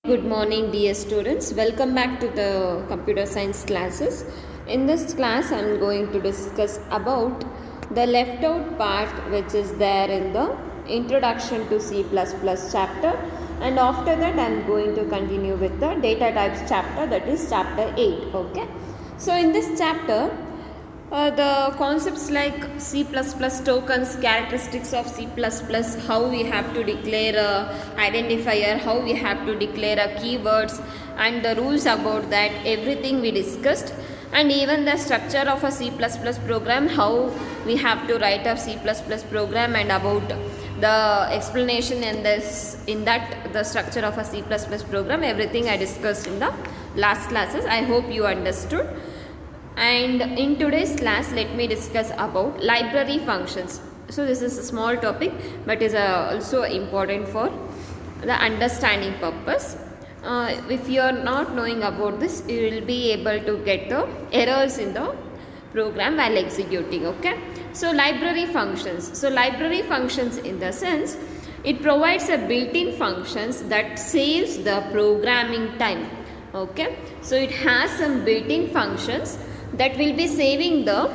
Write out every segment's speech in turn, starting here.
Good morning dear students, welcome back to the computer science classes. In this class I am going to discuss about the left out part which is there in the introduction to C++ chapter, and after that I am going to continue with the data types chapter, that is chapter 8. Okay, so in this chapter the concepts like C++ tokens, characteristics of C++, how we have to declare a identifier, how we have to declare a keywords, and the rules about that, everything we discussed. And even the structure of a C++ program, how we have to write a C++ program, and about the explanation in that the structure of a C++ program, everything I discussed in the last classes. I hope you understood. And in today's class, let me discuss about library functions. So this is a small topic, but is also important for the understanding purpose. If you are not knowing about this, you will be able to get the errors in the program while executing. Okay, so library functions. So library functions, in the sense, it provides a built-in functions that saves the programming time. Okay, so it has some built-in functions that will be saving the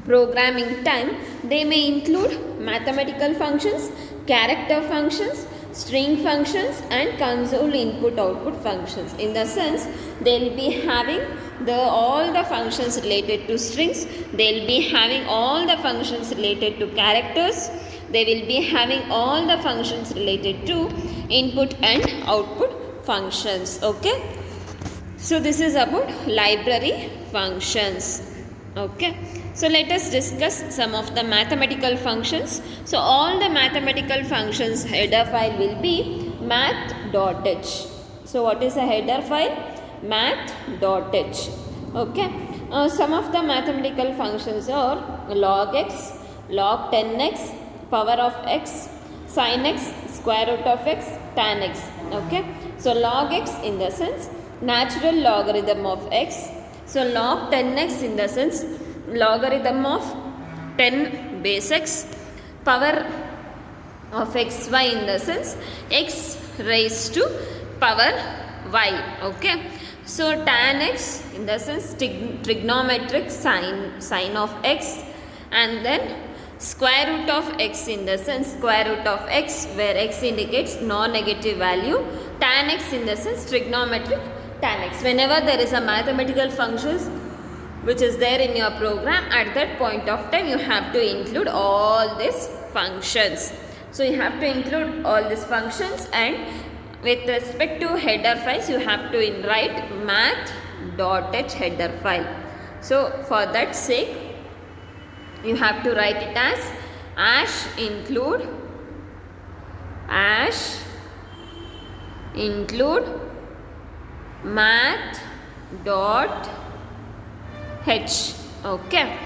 programming time. They may include mathematical functions, character functions, string functions, and console input output functions. In the sense, they will be having all the functions related to strings, they will be having all the functions related to characters, they will be having all the functions related to input and output functions. Okay, so this is about library functions. Okay, so let us discuss some of the mathematical functions. So all the mathematical functions header file will be math.h. So what is a header file? Math.h. Okay, some of the mathematical functions are log x, log 10x, power of x, sin x, square root of x, tan x. Okay, so log x, in the sense, natural logarithm of x. So log 10x, in the sense, logarithm of 10 base x, power of xy, in the sense, x raised to power y. Okay, so tan x, in the sense, trigonometric sine of x, and then square root of x, in the sense, square root of x, where x indicates non-negative value, tan x, in the sense, trigonometric tan x. Whenever there is a mathematical functions which is there in your program, at that point of time you have to include all these functions. So you have to include all these functions, and with respect to header files, you have to write math.h header file. So for that sake, you have to write it as include math.h. Okay,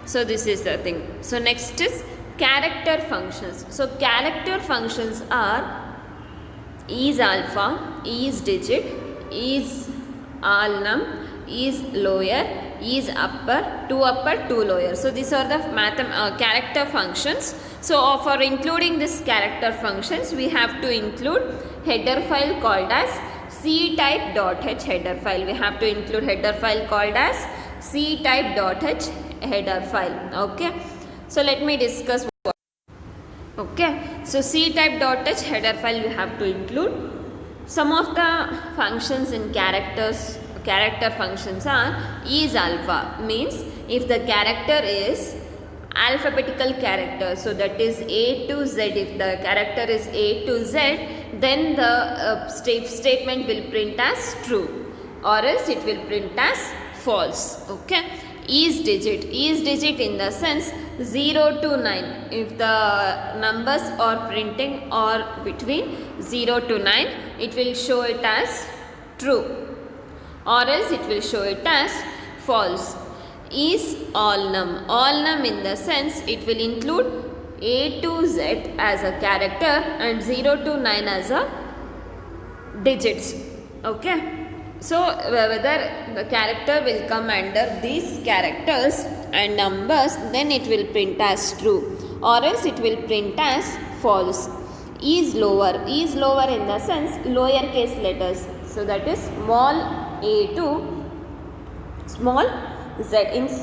so this is the thing. So next is character functions. So character functions are is alpha, is digit, is all num, is lower, is upper, two lower. So these are the character functions. So for including this character functions, we have to include header file called as ctype.h header file. We have to include header file called as ctype.h header file. Okay, so let me discuss. Okay, so ctype.h header file we have to include. Some of the functions in character functions are is alpha, means if the character is alphabetical character, so that is A to Z, if the character is A to Z, then the statement will print as true, or else it will print as false. Okay, is digit in the sense 0 to 9, if the numbers are printing or between 0 to 9, it will show it as true, or else it will show it as false. Is all num in the sense, it will include A to Z as a character and 0 to 9 as a digits. Okay, so whether the character will come under these characters and numbers, then it will print as true, or else it will print as false. is lower in the sense lowercase letters. So that is small a to small z.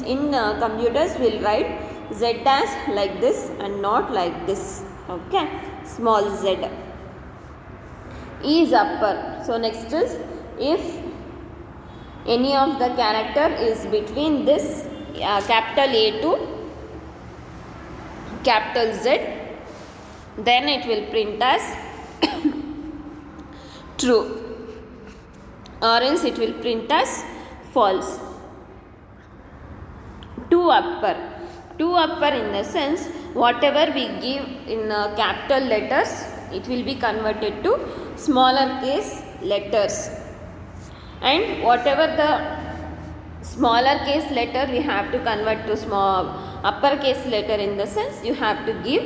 In computers will write z as like this and not like this. Okay, small z is upper. So next is, if any of the character is between this capital A to capital Z, then it will print as true, or else it will print as false. Two upper in the sense whatever we give in capital letters, it will be converted to smaller case letters, and whatever the smaller case letter we have to convert to small uppercase letter, in the sense you have to give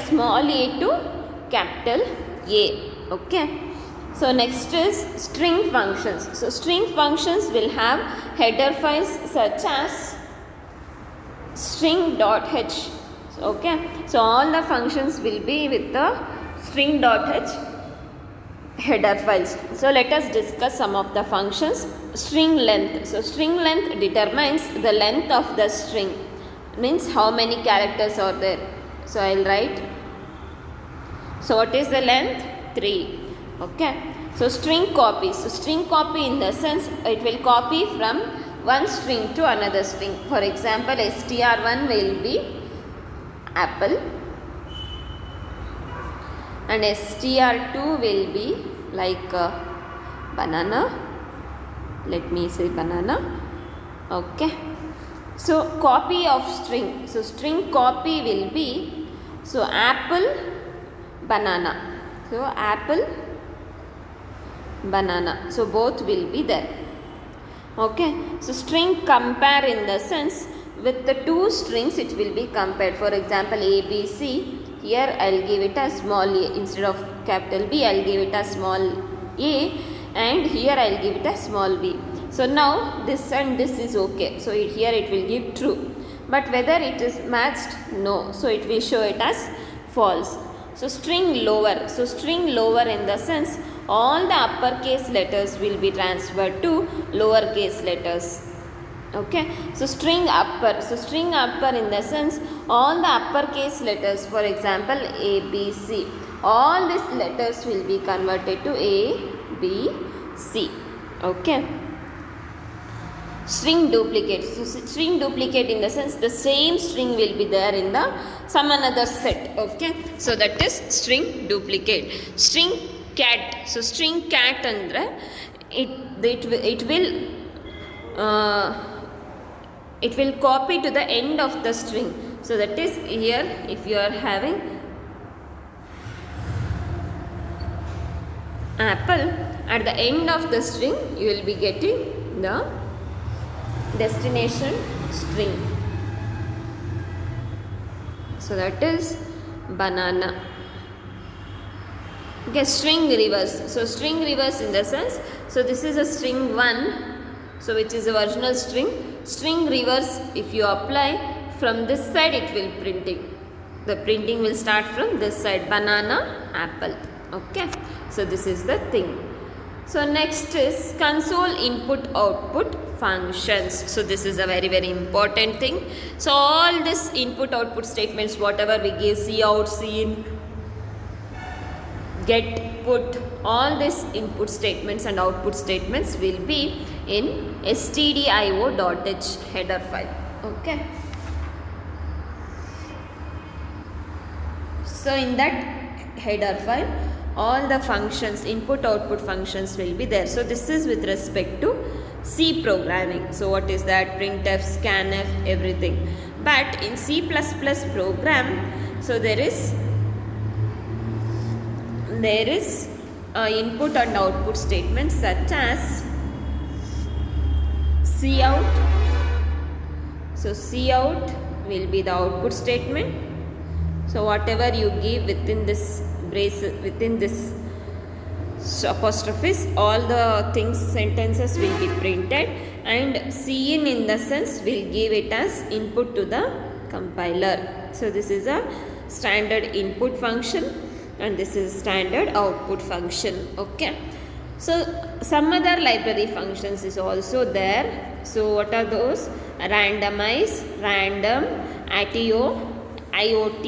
small a to capital A. Okay. So next is string functions. So string functions will have header files such as string.h. Okay. So all the functions will be with the string.h header files. So let us discuss some of the functions. String length. So string length determines the length of the string, means how many characters are there. So I will write, so what is the length? 3. Okay. So string copy. So string copy in the sense it will copy from one string to another string. For example, str1 will be apple and str2 will be like banana. Let me say banana. Okay. So copy of string. So string copy will be, so apple banana. So apple banana. So both will be there. Okay. So string compare in the sense with the two strings it will be compared. For example, A, B, C. Here I will give it a small a instead of capital B. I will give it a small a, and here I will give it a small b. So now this and this is okay. So here it will give true. But whether it is matched? No. So it will show it as false. So string lower. So string lower in the sense all the uppercase letters will be transferred to lowercase letters. Okay. So string upper. So string upper in the sense all the uppercase letters, for example A, B, C, all these letters will be converted to A, B, C. Okay. String duplicate. So string duplicate in the sense the same string will be there in the some another set. Okay. So that is string duplicate. String cat. So string cat andre it will copy to the end of the string. So that is here, if you are having apple, at the end of the string you will be getting the destination string. So that is banana. Okay. String reverse. So string reverse in the sense, so this is a string 1, so which is the original string. String reverse, if you apply from this side, it will printing. The printing will start from this side, banana, apple. Okay. So this is the thing. So next is console input output functions. So this is a very important thing. So all this input output statements, whatever we give, cout, cin, get, put, all these input statements and output statements will be in stdio.h header file. Okay. So in that header file all the functions, input output functions will be there. So this is with respect to C programming. So what is that? Printf, scanf, everything. But in C++ program, so there is input and output statements such as cout. So cout will be the output statement. So whatever you give within this braces, within this apostrophes, all the things, sentences will be printed, and cin in the sense will give it as input to the compiler. So this is a standard input function. and this is standard output function. Okay, so some other library functions is also there. So what are those? Randomize, random, ATO, IOT.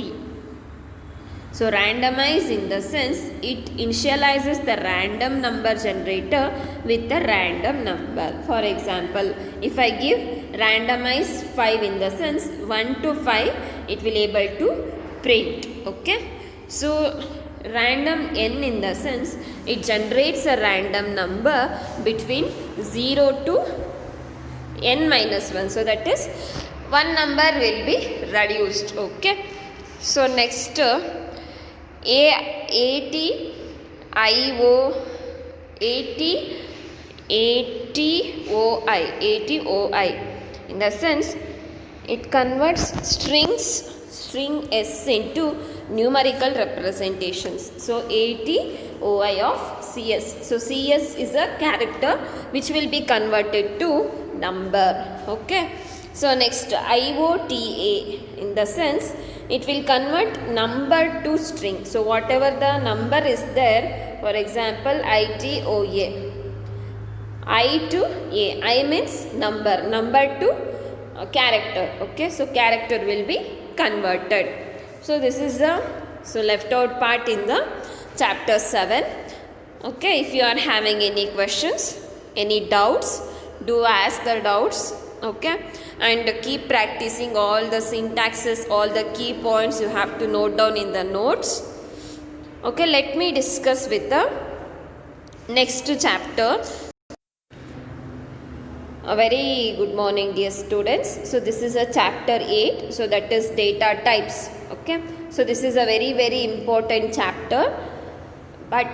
So randomize in the sense it initializes the random number generator with the random number. For example, if I give randomize 5 in the sense 1 to 5, it will able to print. Okay, so random n in the sense it generates a random number between 0 to n minus 1. So that is one number will be reduced. Okay, so next ATOI in the sense it converts string s into numerical representations. So ATOI of CS. So CS is a character which will be converted to number. Okay, so next IOTA in the sense it will convert number to string. So whatever the number is there, for example ITOA, I to A, I means number to character. Okay, so character will be converted. So this is the left out part in the chapter 7. Okay, if you are having any questions, any doubts, do ask the doubts. Okay, and keep practicing all the syntaxes, all the key points you have to note down in the notes. Okay, let me discuss with the next chapter. A very good morning dear students. So this is a chapter 8, so that is data types. Okay, so this is a very important chapter, but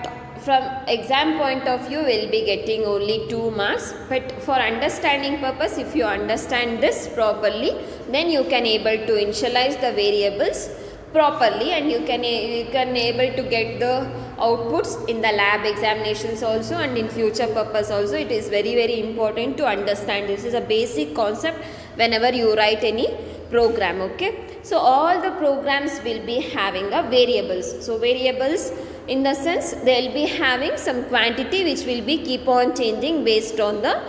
from exam point of view will be getting only 2 marks, but for understanding purpose, if you understand this properly, then you can able to initialize the variables properly, and you can able to get the outputs in the lab examinations also, and in future purpose also. It is very important to understand. This is a basic concept whenever you write any program. Okay, so all the programs will be having a variables. So variables in the sense they will be having some quantity which will be keep on changing based on the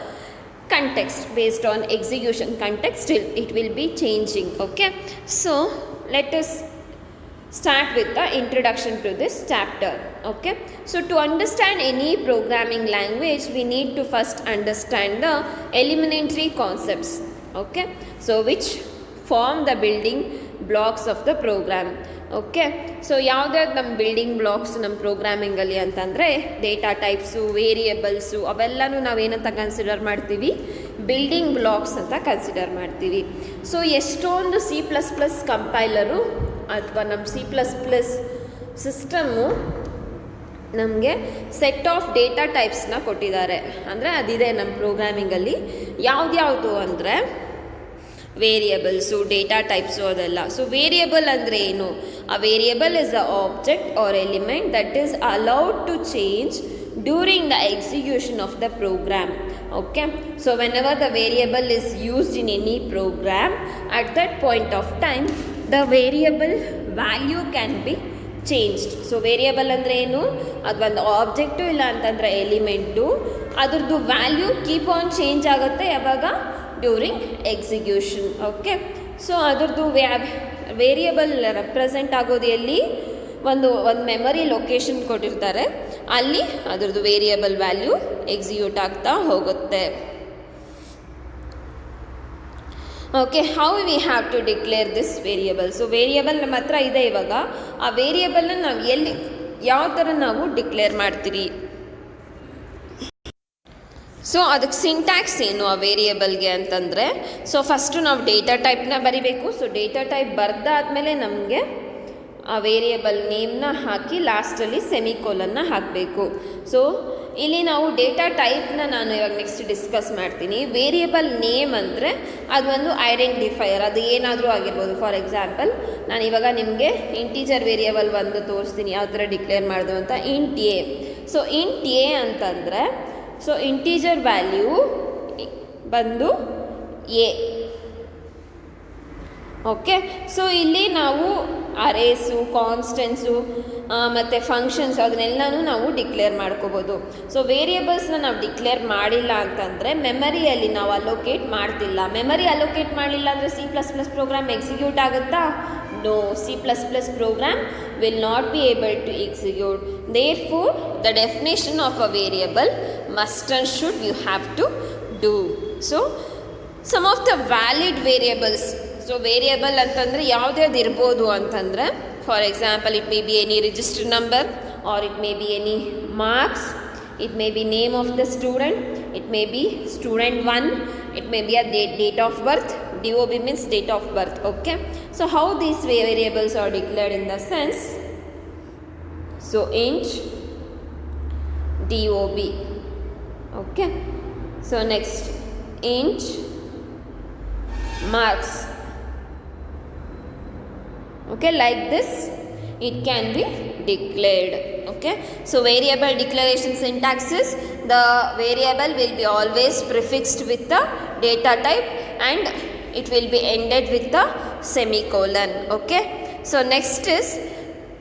context, based on execution context, it will be changing. Okay, so let us start with the introduction to this chapter. Okay, so to understand any programming language, we need to first understand the elementary concepts. Okay, so which form the building blocks of the program. Okay, so ಯಾವ್ದಾದ್ರು ನಮ್ಮ building blocks ನಮ್ಮ ಪ್ರೋಗ್ರಾಮಿಂಗಲ್ಲಿ ಅಂತಂದರೆ data types, ವೇರಿಯೇಬಲ್ಸು ಅವೆಲ್ಲನೂ ನಾವೇನಂತ consider ಮಾಡ್ತೀವಿ? Building blocks ಅಂತ consider ಮಾಡ್ತೀವಿ. So ಎಷ್ಟೊಂದು C++ ಕಂಪೈಲರು ಅಥವಾ ನಮ್ಮ C++ ಸಿಸ್ಟಮ್ಮು ನಮಗೆ ಸೆಟ್ ಆಫ್ ಡೇಟಾ ಟೈಪ್ಸ್ನ ಕೊಟ್ಟಿದ್ದಾರೆ. ಅಂದರೆ ಅದಿದೆ ನಮ್ಮ ಪ್ರೋಗ್ರಾಮಿಂಗಲ್ಲಿ. ಯಾವ್ದ್ಯಾವುದು ಅಂದರೆ ವೇರಿಯೇಬಲ್ಸು, ಡೇಟಾ ಟೈಪ್ಸು ಅದೆಲ್ಲ. ಸೊ ವೇರಿಯೇಬಲ್ ಅಂದರೆ ಏನು? A variable is an object or element that is allowed to change during the execution of the program. Okay, so whenever the variable is used in any program, at that point of time the variable value can be changed. So variable ಅಂದರೆ ಏನು? ಅದೊಂದು object ಇಲ್ಲ ಅಂತಂದರೆ element, ಅದ್ರದ್ದು value keep on change ಆಗುತ್ತೆ ಯಾವಾಗ? During execution. Okay, so ಅದ್ರದ್ದು variable represent ಆಗೋದು ಎಲ್ಲಿ? ಒಂದು ಮೆಮರಿ ಲೊಕೇಶನ್ ಕೊಟ್ಟಿರ್ತಾರೆ, ಅಲ್ಲಿ ಅದ್ರದ್ದು ವೇರಿಯಬಲ್ ವ್ಯಾಲ್ಯೂ ಎಕ್ಸಿಕ್ಯೂಟ್ ಆಗ್ತಾ ಹೋಗುತ್ತೆ. Okay, how we have to declare this variable? So variable ನಮ್ಮ ಹತ್ರ ಇದೆ ಇವಾಗ. ಆ ವೇರಿಯಬಲ್ನ ನಾವು ಎಲ್ಲಿ ಯಾವ ಥರ ನಾವು ಡಿಕ್ಲೇರ್ ಮಾಡ್ತೀರಿ? ಸೊ ಅದಕ್ಕೆ ಸಿಂಟ್ಯಾಕ್ಸ್ ಏನು ಆ ವೇರಿಯಬಲ್ಗೆ ಅಂತಂದರೆ, ಸೊ ಫಸ್ಟು ನಾವು ಡೇಟಾ ಟೈಪ್ನ ಬರಿಬೇಕು. ಸೊ ಡೇಟಾ ಟೈಪ್ ಬರೆದಾದ್ಮೇಲೆ ನಮಗೆ ಆ ವೇರಿಯಬಲ್ ನೇಮ್ನ ಹಾಕಿ ಲಾಸ್ಟಲ್ಲಿ ಸೆಮಿಕೋಲನ್ನ ಹಾಕಬೇಕು. ಸೊ ಇಲ್ಲಿ ನಾವು ಡೇಟಾ ಟೈಪ್ನ ನಾನು ಇವಾಗ ನೆಕ್ಸ್ಟ್ ಡಿಸ್ಕಸ್ ಮಾಡ್ತೀನಿ. ವೇರಿಯಬಲ್ ನೇಮ್ ಅಂದರೆ ಅದು ಒಂದು ಐಡೆಂಟಿಫೈಯರ್, ಅದು ಏನಾದರೂ ಆಗಿರ್ಬೋದು. ಫಾರ್ ಎಕ್ಸಾಂಪಲ್ ನಾನು ಇವಾಗ ನಿಮಗೆ ಇಂಟೀಜರ್ ವೇರಿಯಬಲ್ ಒಂದು ತೋರಿಸ್ತೀನಿ ಯಾವ ಥರ ಡಿಕ್ಲೇರ್ ಮಾಡೋದು ಅಂತ. Int A. So int A ಅಂತಂದರೆ ಸೊ ಇಂಟೀಜರ್ ವ್ಯಾಲ್ಯೂ ಬಂದು ಎ. ಓಕೆ, ಸೊ ಇಲ್ಲಿ ನಾವು ಅರೇಸು, ಕಾನ್ಸ್ಟೆನ್ಸು ಮತ್ತು ಫಂಕ್ಷನ್ಸ್ ಅದನ್ನೆಲ್ಲನೂ ನಾವು ಡಿಕ್ಲೇರ್ ಮಾಡ್ಕೋಬೋದು. ಸೊ ವೇರಿಯೇಬಲ್ಸ್ನ ನಾವು ಡಿಕ್ಲೇರ್ ಮಾಡಿಲ್ಲ ಅಂತಂದರೆ ಮೆಮರಿಯಲ್ಲಿ ನಾವು ಅಲೋಕೇಟ್ ಮಾಡ್ತಿಲ್ಲ. ಮೆಮರಿ ಅಲೋಕೇಟ್ ಮಾಡಲಿಲ್ಲ ಅಂದರೆ C++ ಪ್ರೋಗ್ರಾಮ್ ಎಕ್ಸಿಕ್ಯೂಟ್ ಆಗುತ್ತಾ? No, C++ program will not be able to execute. Therefore, the definition of a variable must and should you have to do. So, some of the valid variables. So, variable ಅಂತಂದರೆ ಯಾವುದ್ಯಾವ್ದು ಇರ್ಬೋದು ಅಂತಂದರೆ, for example, it may be any register number or it may be any marks, it may be name of the student, it may be student 1, it may be a date of birth. DOB means date of birth. Okay, so how these variables are declared in the sense, so int DOB. Okay, so next int marks. Okay, like this it can be declared. Okay, so variable declaration syntax is the variable will be always prefixed with the data type and it will be ended with the semicolon. Okay, so next is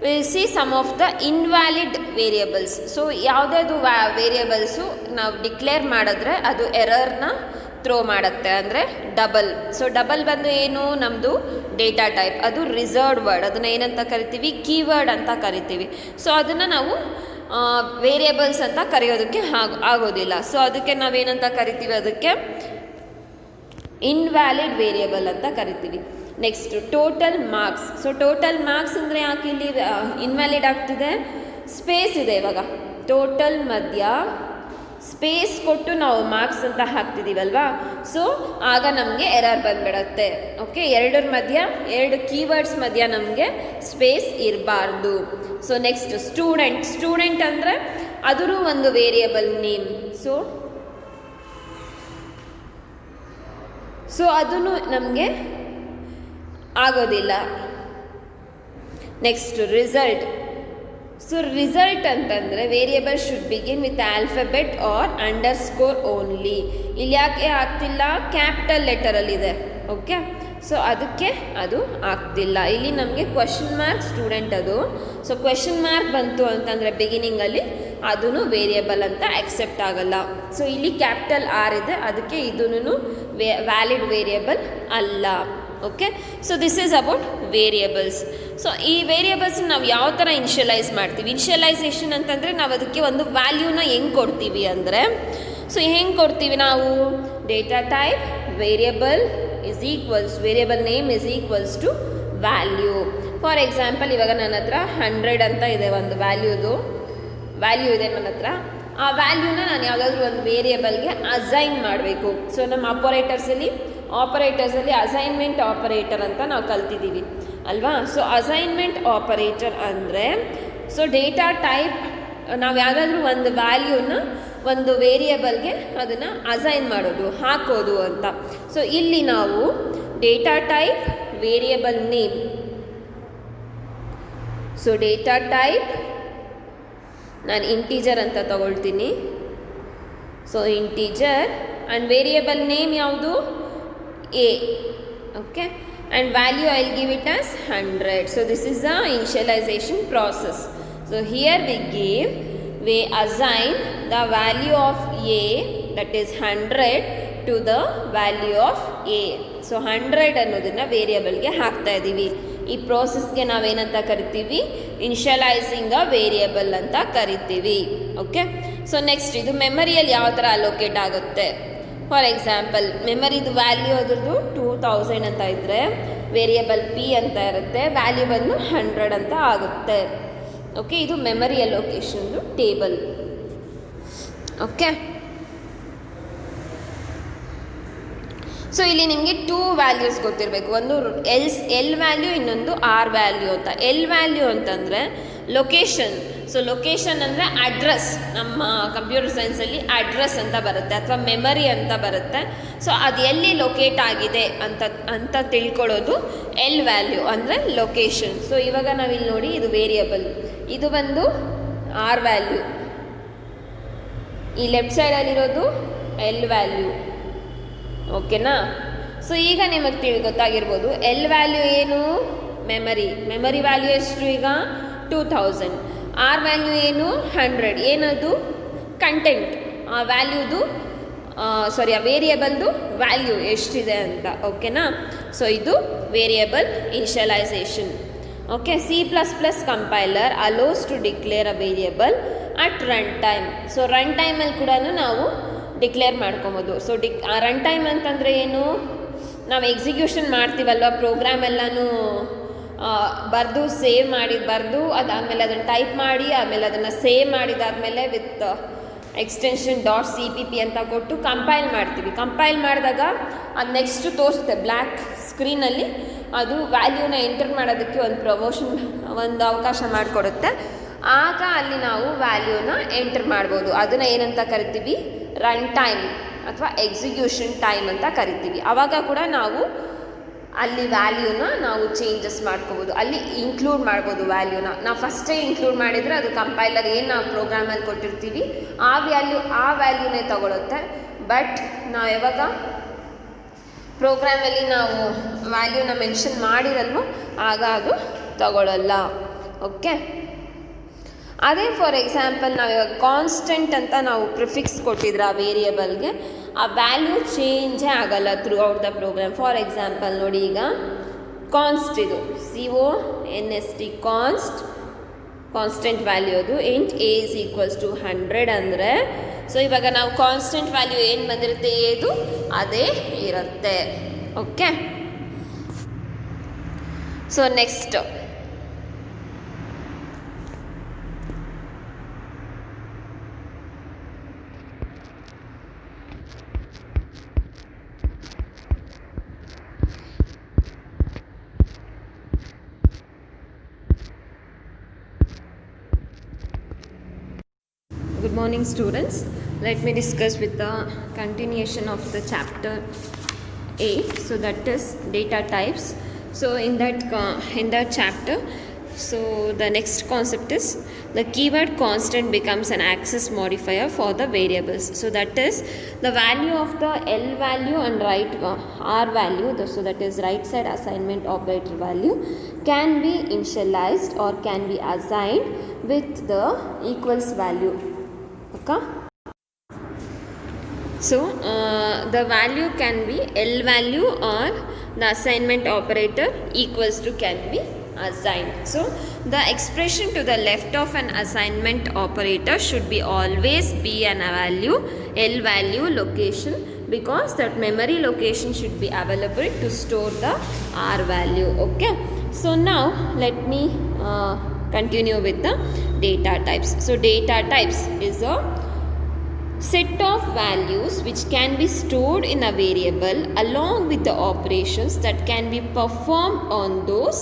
we will see some of the invalid variables. So ಯಾವುದಾದ್ರು ವೇರಿಯೇಬಲ್ಸು ನಾವು declare ಮಾಡಿದ್ರೆ ಅದು ಎರರ್ನ throw ಮಾಡುತ್ತೆ, ಅಂದರೆ double. So double ಬಂದು ಏನು, ನಮ್ಮದು data type, ಅದು ರಿಸರ್ವ್ಡ್ ವರ್ಡ್, ಅದನ್ನು ಏನಂತ ಕರಿತೀವಿ, ಕೀವರ್ಡ್ ಅಂತ ಕರಿತೀವಿ. ಸೊ ಅದನ್ನು ನಾವು ವೇರಿಯೇಬಲ್ಸ್ ಅಂತ ಕರೆಯೋದಕ್ಕೆ ಆಗೋದಿಲ್ಲ. ಸೊ ಅದಕ್ಕೆ ನಾವೇನಂತ ಕರಿತೀವಿ, ಅದಕ್ಕೆ ಇನ್ವ್ಯಾಲಿಡ್ ವೇರಿಯೇಬಲ್ ಅಂತ ಕರಿತೀವಿ. Next total marks. So total marks ಅಂದರೆ ಯಾಕೆ ಇಲ್ಲಿ ಇನ್ವ್ಯಾಲಿಡ್ ಆಗ್ತಿದೆ, ಸ್ಪೇಸ್ ಇದೆ. ಇವಾಗ ಟೋಟಲ್ ಮಧ್ಯ ಸ್ಪೇಸ್ ಕೊಟ್ಟು ನಾವು ಮಾರ್ಕ್ಸ್ ಅಂತ ಹಾಕ್ತಿದ್ದೀವಲ್ವಾ, ಸೊ ಆಗ ನಮಗೆ ಎರರ್ ಬಂದ್ಬಿಡತ್ತೆ. ಓಕೆ, ಎರಡರ ಮಧ್ಯ, ಎರಡು ಕೀವರ್ಡ್ಸ್ ಮಧ್ಯ ನಮಗೆ ಸ್ಪೇಸ್ ಇರಬಾರ್ದು. So next student. ಸ್ಟೂಡೆಂಟ್ ಅಂದರೆ ಅದೂ ಒಂದು ವೇರಿಯೇಬಲ್ ನೇಮ್. ಸೊ ಅದೂ ನಮಗೆ ಆಗೋದಿಲ್ಲ. Next result. ಸೊ ರಿಸಲ್ಟ್ ಅಂತಂದರೆ variable should begin with alphabet or underscore only. ಇಲ್ಲಿ ಯಾಕೆ ಆಗ್ತಿಲ್ಲ, ಕ್ಯಾಪಿಟಲ್ ಲೆಟರಲ್ಲಿದೆ. ಓಕೆ, ಸೊ ಅದಕ್ಕೆ ಅದು ಆಗ್ತಿಲ್ಲ. ಇಲ್ಲಿ ನಮಗೆ ಕ್ವೆಶನ್ ಮಾರ್ಕ್ ಸ್ಟೂಡೆಂಟ್ ಅದು. ಸೊ ಕ್ವೆಶನ್ ಮಾರ್ಕ್ ಬಂತು ಅಂತಂದರೆ ಬಿಗಿನಿಂಗಲ್ಲಿ ಅದೂ ವೇರಿಯೇಬಲ್ ಅಂತ ಆಕ್ಸೆಪ್ಟ್ ಆಗಲ್ಲ. ಸೊ ಇಲ್ಲಿ ಕ್ಯಾಪಿಟಲ್ ಆರ್ ಇದೆ, ಅದಕ್ಕೆ ಇದೂ ವ್ಯಾಲಿಡ್ ವೇರಿಯೇಬಲ್ ಅಲ್ಲ. Okay, so this is about variables. So ಈ ವೇರಿಯೇಬಲ್ಸ್ ನಾವು ಯಾವ ಥರ ಇನಿಷಿಯಲೈಸ್ ಮಾಡ್ತೀವಿ. ಇನಿಷಿಯಲೈಸೇಷನ್ ಅಂತಂದರೆ ನಾವು ಅದಕ್ಕೆ ಒಂದು ವ್ಯಾಲ್ಯೂನ ಹೆಂಗೆ ಕೊಡ್ತೀವಿ ಅಂದರೆ, ಸೊ ಹೆಂಗೆ ಕೊಡ್ತೀವಿ ನಾವು, data type variable is equals, variable name is equals to value. For example, ಇವಾಗ ನನ್ನ ಹತ್ರ 100 ಅಂತ ಇದೆ, ಒಂದು ವ್ಯಾಲ್ಯೂ ಇದೆ ನನ್ನ ಹತ್ರ. ಆ ವ್ಯಾಲ್ಯೂನ ನಾನು ಯಾವುದಾದ್ರೂ ಒಂದು ವೇರಿಯೇಬಲ್ಗೆ ಅಸೈನ್ ಮಾಡಬೇಕು. ಸೊ ನಮ್ಮ ಆಪರೇಟರ್ಸಲ್ಲಿ ಅಸೈನ್ಮೆಂಟ್ ಆಪರೇಟರ್ ಅಂತ ನಾವು ಕಲ್ತಿದ್ದೀವಿ ಅಲ್ವಾ. ಸೊ ಅಸೈನ್ಮೆಂಟ್ ಆಪರೇಟರ್ ಅಂದರೆ, ಸೊ ಡೇಟಾ ಟೈಪ್ ನಾವು ಯಾವುದಾದ್ರೂ ಒಂದು ವ್ಯಾಲ್ಯೂನ ಒಂದು ವೇರಿಯೇಬಲ್ಗೆ ಅದನ್ನು ಅಸೈನ್ ಮಾಡೋದು, ಹಾಕೋದು ಅಂತ. ಸೊ ಇಲ್ಲಿ ನಾವು data type variable name. So data type ನಾನು ಇಂಟೀಜರ್ ಅಂತ ತಗೊಳ್ತೀನಿ. So integer and variable name ಯಾವುದು, A. Okay, and value I will give it as 100. So this is the initialization process. So here we assign the value of A, that is 100, to the value of A. So 100 ಅನ್ನೋದನ್ನು ವೇರಿಯೇಬಲ್ಗೆ ಹಾಕ್ತಾ ಇದ್ದೀವಿ. ಈ ಪ್ರೋಸೆಸ್ಗೆ ನಾವೇನಂತ ಕರಿತೀವಿ, ಇನಿಷಿಯಲೈಸಿಂಗ್ a variable ಅಂತ ಕರಿತೀವಿ. Okay, so next ಇದು ಮೆಮರಿಯಲ್ಲಿ ಯಾವ ಥರ ಅಲೋಕೇಟ್ ಆಗುತ್ತೆ. ಫಾರ್ ಎಕ್ಸಾಂಪಲ್, ಮೆಮರಿದು ವ್ಯಾಲ್ಯೂ ಅದ್ರದ್ದು 2000 ಅಂತ ಇದ್ದರೆ ವೇರಿಯೇಬಲ್ P ಅಂತ ಇರುತ್ತೆ, ವ್ಯಾಲ್ಯೂ ಬಂದು 100 ಅಂತ ಆಗುತ್ತೆ. ಓಕೆ, ಇದು ಮೆಮರಿ ಅಲೋಕೇಶನ್ದು ಟೇಬಲ್. ಓಕೆ, ಸೊ ಇಲ್ಲಿ ನಿಮಗೆ 2 ವ್ಯಾಲ್ಯೂಸ್ ಗೊತ್ತಿರಬೇಕು. ಒಂದು ಎಲ್ ವ್ಯಾಲ್ಯೂ, ಇನ್ನೊಂದು ಆರ್ ವ್ಯಾಲ್ಯೂ ಅಂತ. ಎಲ್ ವ್ಯಾಲ್ಯೂ ಅಂತಂದರೆ ಲೊಕೇಶನ್. ಸೊ ಲೊಕೇಶನ್ ಅಂದರೆ ಅಡ್ರೆಸ್. ನಮ್ಮ ಕಂಪ್ಯೂಟರ್ ಸೈನ್ಸಲ್ಲಿ ಅಡ್ರೆಸ್ ಅಂತ ಬರುತ್ತೆ ಅಥವಾ ಮೆಮರಿ ಅಂತ ಬರುತ್ತೆ. ಸೊ ಅದು ಎಲ್ಲಿ ಲೊಕೇಟ್ ಆಗಿದೆ ಅಂತ ತಿಳ್ಕೊಳ್ಳೋದು ಎಲ್ ವ್ಯಾಲ್ಯೂ ಅಂದರೆ ಲೊಕೇಶನ್. ಸೊ ಇವಾಗ ನಾವಿಲ್ಲಿ ನೋಡಿ, ಇದು ವೇರಿಯಬಲ್, ಇದು ಬಂದು ಆರ್ ವ್ಯಾಲ್ಯೂ, ಈ ಲೆಫ್ಟ್ ಸೈಡಲ್ಲಿರೋದು ಎಲ್ ವ್ಯಾಲ್ಯೂ. ಓಕೆನಾ. ಸೊ ಈಗ ನಿಮಗೆ ಗೊತ್ತಾಗಿರ್ಬೋದು ಎಲ್ ವ್ಯಾಲ್ಯೂ ಏನು, ಮೆಮರಿ ವ್ಯಾಲ್ಯೂ ಎಷ್ಟು, ಈಗ 2000. ಆರ್ ವ್ಯಾಲ್ಯೂ ಏನು 100. ಏನದು ಕಂಟೆಂಟ್, ಆ ವ್ಯಾಲ್ಯೂದು ಆ ವೇರಿಯೇಬಲ್ದು ವ್ಯಾಲ್ಯೂ ಎಷ್ಟಿದೆ ಅಂತ. ಓಕೆನಾ. ಸೊ ಇದು variable initialization. Okay. C++ compiler allows to declare a variable at run time. So run ಟೈಮಲ್ಲಿ ಕೂಡ ನಾವು ಡಿಕ್ಲೇರ್ ಮಾಡ್ಕೊಬೋದು. ಸೊ ರನ್ ಟೈಮ್ ಅಂತಂದರೆ ಏನು, ನಾವು ಎಕ್ಸಿಕ್ಯೂಷನ್ ಮಾಡ್ತೀವಲ್ವ ಪ್ರೋಗ್ರಾಮ್ ಎಲ್ಲನೂ ಬರೆದು ಅದಾದಮೇಲೆ ಅದನ್ನು ಟೈಪ್ ಮಾಡಿ ಆಮೇಲೆ ಅದನ್ನು ಸೇವ್ ಮಾಡಿದಾದಮೇಲೆ ವಿತ್ ಎಕ್ಸ್ಟೆನ್ಷನ್ .cpp ಅಂತ ಕೊಟ್ಟು ಕಂಪೈಲ್ ಮಾಡ್ತೀವಿ. ಕಂಪೈಲ್ ಮಾಡಿದಾಗ ಅದು ನೆಕ್ಸ್ಟ್ ತೋರಿಸುತ್ತೆ ಬ್ಲ್ಯಾಕ್ ಸ್ಕ್ರೀನಲ್ಲಿ. ಅದು ವ್ಯಾಲ್ಯೂನ ಎಂಟರ್ ಮಾಡೋದಕ್ಕೆ ಒಂದು ಅವಕಾಶ ಮಾಡಿಕೊಡುತ್ತೆ. ಆಗ ಅಲ್ಲಿ ನಾವು ವ್ಯಾಲ್ಯೂನ ಎಂಟರ್ ಮಾಡ್ಬೋದು. ಅದನ್ನು ಏನಂತ ಕರಿತೀವಿ, ರನ್ ಟೈಮ್ ಅಥವಾ ಎಕ್ಸಿಕ್ಯೂಷನ್ ಟೈಮ್ ಅಂತ ಕರಿತೀವಿ. ಆವಾಗ ಕೂಡ ನಾವು ಅಲ್ಲಿ ವ್ಯಾಲ್ಯೂನ ನಾವು ಚೇಂಜಸ್ ಮಾಡ್ಕೋಬೋದು, ಅಲ್ಲಿ ಇನ್ಕ್ಲೂಡ್ ಮಾಡ್ಬೋದು ವ್ಯಾಲ್ಯೂನ. ನಾವು ಫಸ್ಟೇ ಇನ್ಕ್ಲೂಡ್ ಮಾಡಿದರೆ ಅದು ಕಂಪೈಲರ್ ಏನು ನಾವು ಪ್ರೋಗ್ರಾಮಲ್ಲಿ ಕೊಟ್ಟಿರ್ತೀವಿ ಆ ವ್ಯಾಲ್ಯೂನೇ ತಗೊಳುತ್ತೆ. ಬಟ್ ನಾವು ಯಾವಾಗ ಪ್ರೋಗ್ರಾಮಲ್ಲಿ ನಾವು ವ್ಯಾಲ್ಯೂನ ಮೆನ್ಷನ್ ಮಾಡಿರಲ್ವೋ ಆಗ ಅದು ತಗೊಳ್ಳಲ್ಲ. ಓಕೆ. ಅದೇ ಫಾರ್ ಎಕ್ಸಾಂಪಲ್ ನಾವು ಇವಾಗ ಕಾನ್ಸ್ಟೆಂಟ್ ಅಂತ ನಾವು ಪ್ರಿಫಿಕ್ಸ್ ಕೊಟ್ಟಿದ್ರೆ ಆ ವೇರಿಯೇಬಲ್ಗೆ, ಆ ವ್ಯಾಲ್ಯೂ ಚೇಂಜೇ ಆಗಲ್ಲ throughout the program. For example ನೋಡಿ, ಈಗ ಕಾನ್ಸ್ಟ್ ಇದು CONST ಕಾನ್ಸ್ಟೆಂಟ್ ವ್ಯಾಲ್ಯೂ ಅದು ಇಂಟ್ A = 100 ಅಂದರೆ, ಸೊ ಇವಾಗ ನಾವು ಕಾನ್ಸ್ಟೆಂಟ್ ವ್ಯಾಲ್ಯೂ ಏನು ಬಂದಿರುತ್ತೆ ಏದು ಅದೇ ಇರುತ್ತೆ. Okay. So next Good morning students. Let me discuss with the continuation of the chapter 8. So that is data types. So in that chapter, so the next concept is the keyword constant becomes an access modifier for the variables. So that is the value of the L value and R value, so that is right side assignment operator value, can be initialized or can be assigned with the equals value. Okay. So the value can be L value or the assignment operator equals to can be assigned. So the expression to the left of an assignment operator should be always be an value L value location, because that memory location should be available to store the R value. Okay. So now let me continue with the data types. So data types is a set of values which can be stored in a variable along with the operations that can be performed on those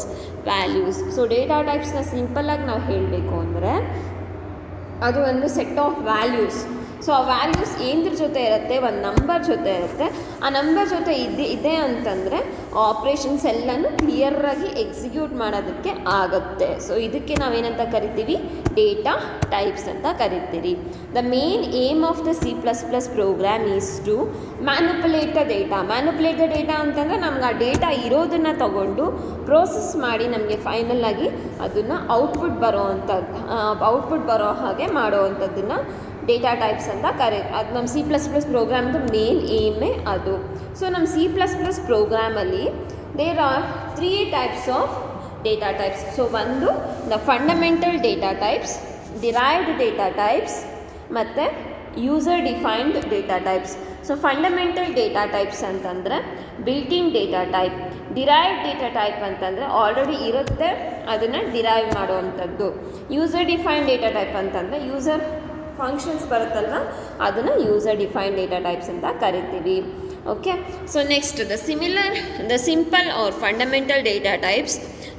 values. So data types na simple ಆಗಿ ನಾವು ಹೇಳಬೇಕು ಅಂದರೆ ಅದು ಒಂದು set of values. So ಆ values ಏನದ್ರ ಜೊತೆ ಇರುತ್ತೆ, ಒಂದು ನಂಬರ್ ಜೊತೆ ಇರುತ್ತೆ. ಆ ನಂಬರ್ ಜೊತೆ ಇದೆ ಅಂತಂದರೆ ಆಪ್ರೇಷನ್ಸ್ ಎಲ್ಲನೂ ಕ್ಲಿಯರಾಗಿ ಎಕ್ಸಿಕ್ಯೂಟ್ ಮಾಡೋದಕ್ಕೆ ಆಗುತ್ತೆ. ಸೊ ಇದಕ್ಕೆ ನಾವೇನಂತ ಕರಿತೀವಿ, ಡೇಟಾ ಟೈಪ್ಸ್ ಅಂತ ಕರಿತೀವಿ. The main aim of the C++ program is to manipulate the data. Manipulate the data ಅಂತಂದರೆ ನಮ್ಗೆ ಆ ಡೇಟಾ ಇರೋದನ್ನು ತಗೊಂಡು ಪ್ರೋಸೆಸ್ ಮಾಡಿ ನಮಗೆ ಫೈನಲ್ ಆಗಿ ಅದನ್ನು ಔಟ್ಪುಟ್ ಬರೋ ಹಾಗೆ ಮಾಡೋವಂಥದ್ದನ್ನು ಡೇಟಾ ಟೈಪ್ಸ್ ಅಂತ ಅದು ನಮ್ಮ C++ ಪ್ರೋಗ್ರಾಮ್ದು ಮೇನ್ ಏಮೇ ಅದು. ಸೊ ನಮ್ಮ C++ ಪ್ರೋಗ್ರಾಮಲ್ಲಿ there are 3 types of data types. So ಒಂದು the fundamental data types, derived data types ಮತ್ತು user defined data types. So fundamental data types ಅಂತಂದರೆ built in data type. Derived data type ಅಂತಂದರೆ already ಇರುತ್ತೆ, ಅದನ್ನು derive ಮಾಡುವಂಥದ್ದು. User defined data type ಅಂತಂದರೆ user functions ಬರುತ್ತಲ್ವ ಅದನ್ನು ಯೂಸರ್ ಡಿಫೈನ್ಡ್ ಡೇಟಾ ಟೈಪ್ಸ್ ಅಂತ ಕರಿತೀವಿ. Okay. So next the simple or fundamental data types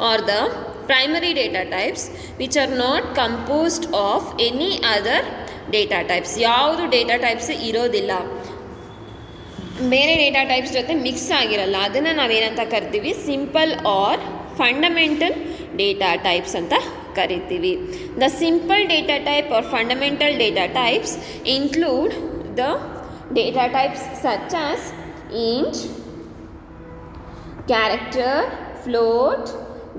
or the primary data types which are not composed of any other data types. ಯಾವುದು data types ಇರೋದಿಲ್ಲ, ಬೇರೆ data types ಜೊತೆ mix ಆಗಿರಲ್ಲ, ಅದನ್ನು ನಾವೇನಂತ ಕರಿತೀವಿ, simple or fundamental data types ಅಂತ ಕರಿತೀವಿ. The simple data type or fundamental data types include the data types such as int, character, float,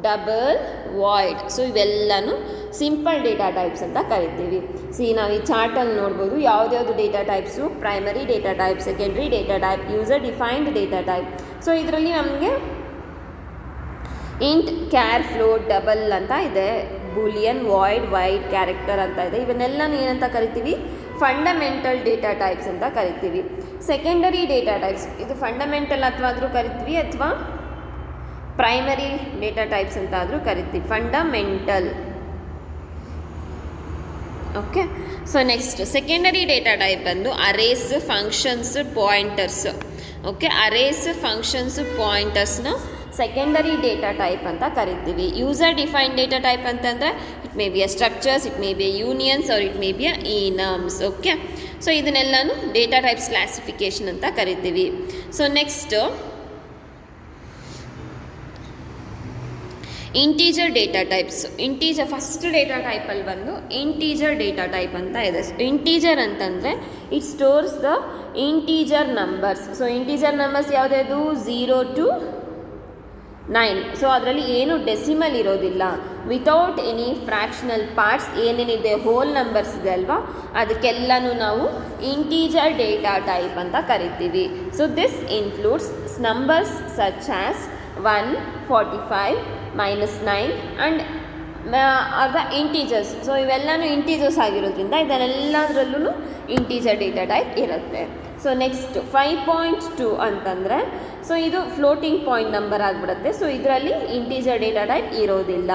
double, void. So ಇವೆಲ್ಲನೂ ಸಿಂಪಲ್ ಡೇಟಾ ಟೈಪ್ಸ್ ಅಂತ ಕರಿತೀವಿ. ನಾವು ಈ ಚಾರ್ಟಲ್ಲಿ ನೋಡ್ಬೋದು ಯಾವ್ದ್ಯಾವುದು data types, primary data type, secondary data type, user defined data type. So ಇದರಲ್ಲಿ ನಮಗೆ ಇಂಟ್, ಕ್ಯಾರ್, ಫ್ಲೋಟ್, ಡಬಲ್ ಅಂತ ಇದೆ, ಬೂಲಿಯನ್, ವಾಯ್ಡ್, ವೈಡ್, ಕ್ಯಾರೆಕ್ಟರ್ ಅಂತ ಇದೆ. ಇವನ್ನೆಲ್ಲನೂ ಏನಂತ ಕರಿತೀವಿ? ಫಂಡಮೆಂಟಲ್ ಡೇಟಾ ಟೈಪ್ಸ್ ಅಂತ ಕರಿತೀವಿ. ಸೆಕೆಂಡರಿ ಡೇಟಾ ಟೈಪ್ಸ್ ಇದು ಫಂಡಮೆಂಟಲ್ ಆದರೂ ಕರಿತೀವಿ ಅಥವಾ ಪ್ರೈಮರಿ ಡೇಟಾ ಟೈಪ್ಸ್ ಅಂತ ಆದರೂ ಕರಿತೀವಿ. Fundamental. Okay. So next secondary data type ಬಂದು arrays, functions, pointers. Okay, arrays, functions, ಪಾಯಿಂಟರ್ಸ್ನ ಸೆಕೆಂಡರಿ ಡೇಟಾ ಟೈಪ್ ಅಂತ ಕರಿತೀವಿ. ಯೂಸರ್ ಡಿಫೈನ್ಡ್ ಡೇಟಾ ಟೈಪ್ ಅಂತಂದರೆ it may be a structures, it may be a unions or it may be a enums. Okay, so ಇದನ್ನೆಲ್ಲನೂ data types classification ಅಂತ ಕರಿತೀವಿ. So next integer data types. Integer first data ಟೈಪಲ್ಲಿ ಬಂದು integer data type ಅಂತ ಇದೆ. Integer ಅಂತಂದರೆ it stores the integer numbers. So integer numbers ಯಾವುದ್ಯಾವುದು? 0 to 9. So ಅದರಲ್ಲಿ ಏನು ಡೆಸಿಮಲ್ ಇರೋದಿಲ್ಲ. ವಿತೌಟ್ ಎನಿ ಫ್ರ್ಯಾಕ್ಷನಲ್ ಪಾರ್ಟ್ಸ್ ಏನೇನಿದೆ ಹೋಲ್ ನಂಬರ್ಸ್ ಇದೆ ಅಲ್ವಾ, ಅದಕ್ಕೆಲ್ಲನೂ ನಾವು ಇಂಟೀಜರ್ ಡೇಟಾ ಟೈಪ್ ಅಂತ ಕರಿತೀವಿ. So this includes numbers such as 1, 45, -9 and or the integers. So ಇವೆಲ್ಲನೂ ಇಂಟೀಜರ್ಸ್ ಆಗಿರೋದ್ರಿಂದ ಇದನ್ನೆಲ್ಲದರಲ್ಲೂ ಇಂಟೀಜರ್ ಡೇಟಾ ಟೈಪ್ ಇರುತ್ತೆ. ಸೊ ನೆಕ್ಸ್ಟ್ 5.2 ಅಂತಂದರೆ ಸೊ ಇದು ಫ್ಲೋಟಿಂಗ್ ಪಾಯಿಂಟ್ ನಂಬರ್ ಆಗಿಬಿಡುತ್ತೆ. ಸೊ ಇದರಲ್ಲಿ ಇಂಟೀಜರ್ ಡೇಟಾ ಟೈಪ್ ಇರೋದಿಲ್ಲ.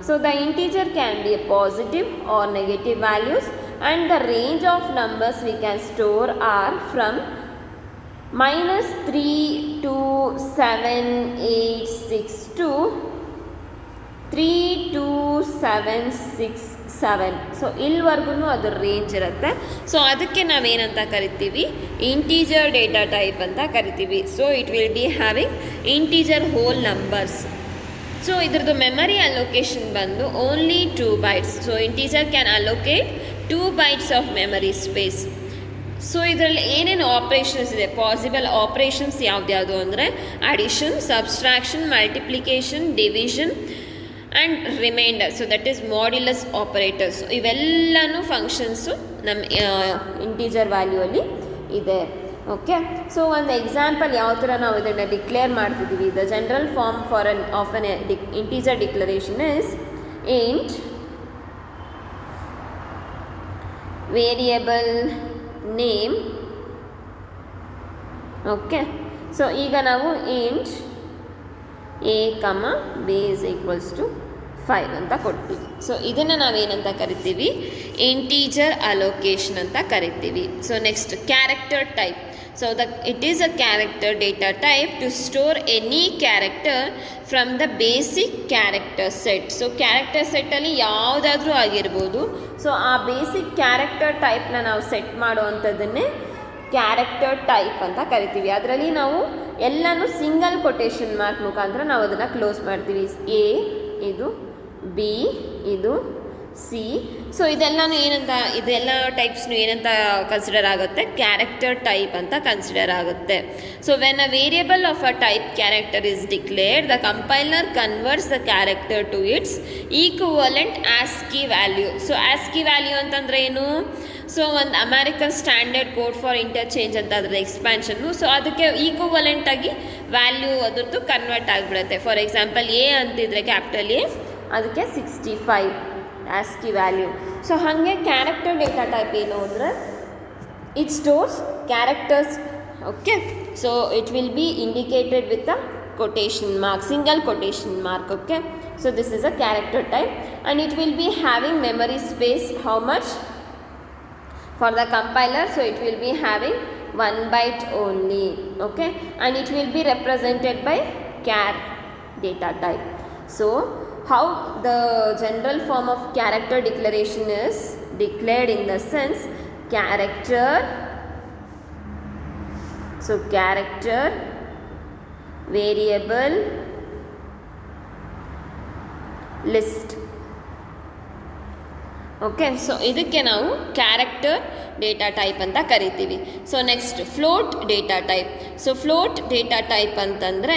So the integer can be a positive or negative values and the range of numbers we can store are from -3 to 7, 8, 6 to 3 to 7, 6, 7. So ಇಲ್ಲಿವರೆಗೂ ಅದು range ಇರುತ್ತೆ. So ಅದಕ್ಕೆ ನಾವೇನಂತ ಕರಿತೀವಿ? Integer data type ಅಂತ ಕರಿತೀವಿ. So it will be having integer whole numbers. So ಇದ್ರದ್ದು memory allocation ಬಂದು only 2 bytes. So integer can allocate 2 bytes of memory space. So ಇದರಲ್ಲಿ ಏನೇನು ಆಪ್ರೇಷನ್ಸ್ ಇದೆ, ಪಾಸಿಬಲ್ ಆಪ್ರೇಷನ್ಸ್ ಯಾವ್ದ್ಯಾವುದು ಅಂದರೆ addition, subtraction, multiplication, division and remainder. So that is modulus operators. ಇವೆಲ್ಲನೂ functions ನಮ್ಮ integer value ಇದೆ. ಓಕೆ, ಸೊ ಒಂದು ಎಕ್ಸಾಂಪಲ್ ಯಾವ ಥರ ನಾವು ಇದನ್ನು ಡಿಕ್ಲೇರ್ ಮಾಡ್ತಿದ್ದೀವಿ. The general form for of an integer declaration is int variable name. Okay, so ಈಗ ನಾವು int a, b is equals to 5 ಅಂತ ಕೊಡ್ತೀವಿ. ಸೊ ಇದನ್ನು ನಾವೇನಂತ ಕರಿತೀವಿ? ಇಂಟೀಜರ್ ಅಲೋಕೇಶನ್ ಅಂತ ಕರಿತೀವಿ. So next character type. So it is a character data type to store any character from the basic character set. So character ಸೆಟ್ಟಲ್ಲಿ ಯಾವುದಾದ್ರೂ ಆಗಿರ್ಬೋದು. ಸೊ ಆ ಬೇಸಿಕ್ ಕ್ಯಾರೆಕ್ಟರ್ ಟೈಪ್ನ ನಾವು ಸೆಟ್ ಮಾಡುವಂಥದ್ದನ್ನೇ ಕ್ಯಾರೆಕ್ಟರ್ ಟೈಪ್ ಅಂತ ಕರಿತೀವಿ. ಅದರಲ್ಲಿ ನಾವು ಎಲ್ಲನೂ ಸಿಂಗಲ್ ಕೊಟೇಶನ್ ಮಾರ್ಕ್ ಮುಖಾಂತರ ನಾವು ಅದನ್ನು ಕ್ಲೋಸ್ ಮಾಡ್ತೀವಿ. ಎ ಇದು, ಬಿ ಇದು, ಸಿ. ಸೊ ಇದೆಲ್ಲನೂ ಇದೆಲ್ಲ ಟೈಪ್ಸ್ನು ಏನಂತ ಕನ್ಸಿಡರ್ ಆಗುತ್ತೆ? ಕ್ಯಾರೆಕ್ಟರ್ ಟೈಪ್ ಅಂತ ಕನ್ಸಿಡರ್ ಆಗುತ್ತೆ. So when a variable of a type character is declared, the compiler converts the character to its equivalent ASCII value. So ASCII value ಅಂತಂದರೆ ಏನು? ಸೊ ಒಂದು American Standard Code for Interchange ಅಂತ ಅದರ ಎಕ್ಸ್ಪ್ಯಾನ್ಷನ್ನು. So ಅದಕ್ಕೆ ಈಕ್ವಲೆಂಟಾಗಿ value ಅದರದ್ದು convert ಆಗಿಬಿಡುತ್ತೆ. ಫಾರ್ ಎಕ್ಸಾಂಪಲ್ ಎ ಅಂತಿದ್ರೆ ಕ್ಯಾಪಿಟಲ್ ಎ, ಅದಕ್ಕೆ 65 ಆಸ್ಕಿ ವ್ಯಾಲ್ಯೂ. ಸೊ ಹಾಗೆ ಕ್ಯಾರೆಕ್ಟರ್ ಡೇಟಾ ಟೈಪ್ ಏನು ಅಂದರೆ it stores characters. Okay, so it will B indicated with a quotation mark, single quotation mark. Okay, so this is a character type and it will be having memory space how much for the compiler? So it will be having 1 byte only. Okay, and it will be represented by char data type. So how the general form of character declaration is declared in the sense character. So character variable list. Okay, so ಇದಕ್ಕೆ ನಾವು character data type ಅಂತ ಕರಿತೀವಿ. So next float data type. So float data type ಅಂತಂದರೆ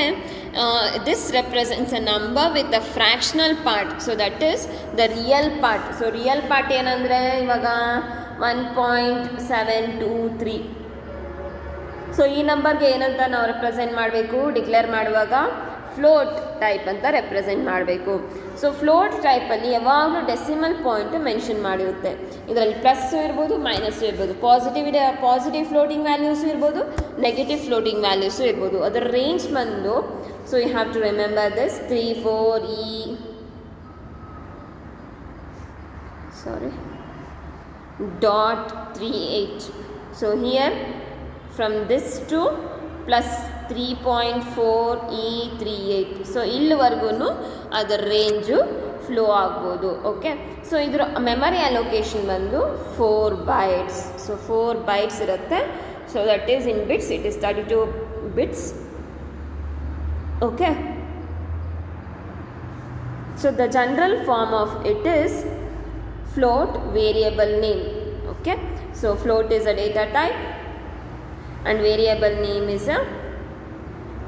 this represents a number with a fractional part, so that is the real part. So real part ಏನಂದರೆ ಇವಾಗ 1.723. So ಈ ನಂಬರ್ಗೆ ಏನಂತ ನಾವು ರೆಪ್ರೆಸೆಂಟ್ ಮಾಡಬೇಕು, ಡಿಕ್ಲೇರ್ ಮಾಡುವಾಗ ಫ್ಲೋಟ್ ಟೈಪ್ ಅಂತ ರೆಪ್ರೆಸೆಂಟ್ ಮಾಡಬೇಕು. ಸೊ ಫ್ಲೋಟ್ ಟೈಪಲ್ಲಿ ಯಾವಾಗಲೂ ಡೆಸಿಮಲ್ ಪಾಯಿಂಟ್ ಮೆನ್ಷನ್ ಮಾಡಿರುತ್ತೆ. ಇದರಲ್ಲಿ ಪ್ಲಸ್ಸು ಇರ್ಬೋದು, ಮೈನಸ್ಸು ಇರ್ಬೋದು, ಪಾಸಿಟಿವ್ ಫ್ಲೋಟಿಂಗ್ ವ್ಯಾಲ್ಯೂಸು ಇರ್ಬೋದು, ನೆಗೆಟಿವ್ ಫ್ಲೋಟಿಂಗ್ ವ್ಯಾಲ್ಯೂಸು ಇರ್ಬೋದು. ಅದರ ರೇಂಜ್ ಬಂದು, so you have to remember this 34.38. So here from this to plus 3.4E38. So ಇಲ್ಲಿವರೆಗೂ ಅದರ ರೇಂಜು ಫ್ಲೋ ಆಗ್ಬೋದು. ಓಕೆ, ಸೊ ಇದರ ಮೆಮರಿ ಅಲೋಕೇಶನ್ ಬಂದು 4 bytes. ಸೊ 4 bytes ಇರುತ್ತೆ. So that is in bits, it is 32 bits. Okay, so the general form of it is float variable name. Okay, so float is a data type and variable name is a,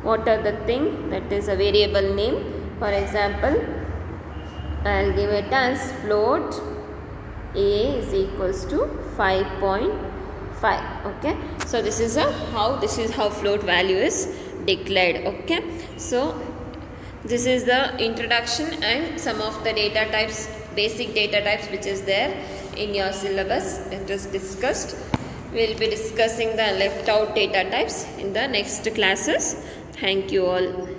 what are the thing that is a variable name. For example, I'll give it as float a is equals to 5.5. okay, so this is how float value is declared. Okay, so this is the introduction and some of the data types, basic data types which is there in your syllabus. It is discussed. We will be discussing the left out data types in the next classes. Thank you all.